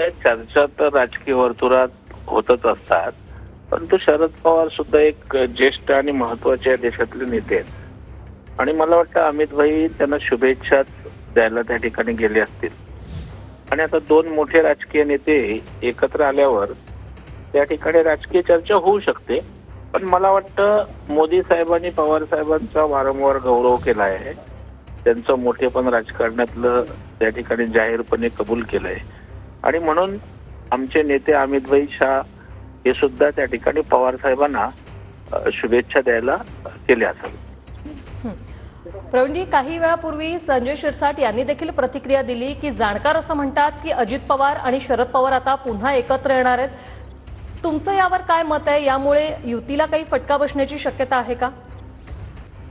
चर्चा तर राजकीय वर्तुळात होतच असतात, परंतु शरद पवार सुद्धा एक ज्येष्ठ आणि महत्वाचे या देशातले नेते आहेत आणि मला वाटतं अमित भाई त्यांना शुभेच्छा द्यायला त्या ठिकाणी गेले असतील. आणि आता दोन मोठे राजकीय नेते एकत्र आल्यावर त्या ठिकाणी राजकीय चर्चा होऊ शकते. पण मला वाटतं मोदी साहेबांनी पवार साहेबांचा वारंवार गौरव केला आहे. त्यांचं मोठेपण राजकारणातलं त्या ठिकाणी जाहीरपणे कबूल केलंय आणि म्हणून आमचे नेते अमितभाई शाह हे सुद्धा त्या ठिकाणी पवार साहेबांना शुभेच्छा द्यायला गेले असावे. प्रवीणजी, काही वेळापूर्वी संजय शिरसाट यांनी देखील प्रतिक्रिया दिली की जाणकार असं म्हणतात की अजित पवार आणि शरद पवार आता पुन्हा एकत्र येणार आहेत. तुमचं यावर काय मत आहे? यामुळे युतीला काही फटका बसण्याची शक्यता आहे का?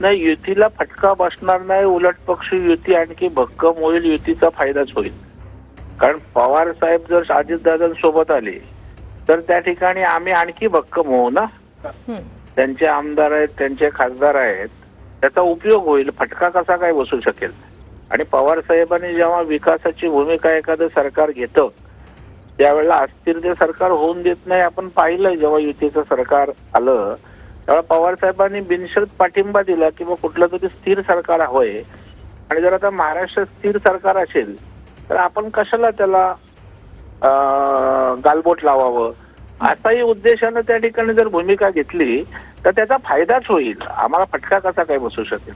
नाही, युतीला फटका बसणार नाही. उलट पक्ष युती आणखी भक्कम होईल, युतीचा फायदाच होईल. कारण पवार साहेब जर अजितदादांसोबत आले तर त्या ठिकाणी आम्ही आणखी भक्कम होऊ ना. त्यांचे आमदार आहेत, त्यांचे खासदार आहेत, त्याचा उपयोग होईल. फटका कसा काय बसू शकेल? आणि पवार साहेबांनी जेव्हा विकासाची भूमिका एखादं सरकार घेतं त्यावेळेला अस्थिर ते सरकार होऊन देत नाही. आपण पाहिलं जेव्हा युतीचं सरकार आलं तेव्हा पवार साहेबांनी बिनशर्त पाठिंबा दिला की मग कुठलं तरी स्थिर सरकार हवंय. आणि जर आता महाराष्ट्र स्थिर सरकार असेल तर आपण कशाला त्याला गालबोट लावावं, असाही उद्देशानं त्या ठिकाणी जर भूमिका घेतली तर त्याचा फायदाच होईल. आम्हाला फटका कसा काय बसू शकेल?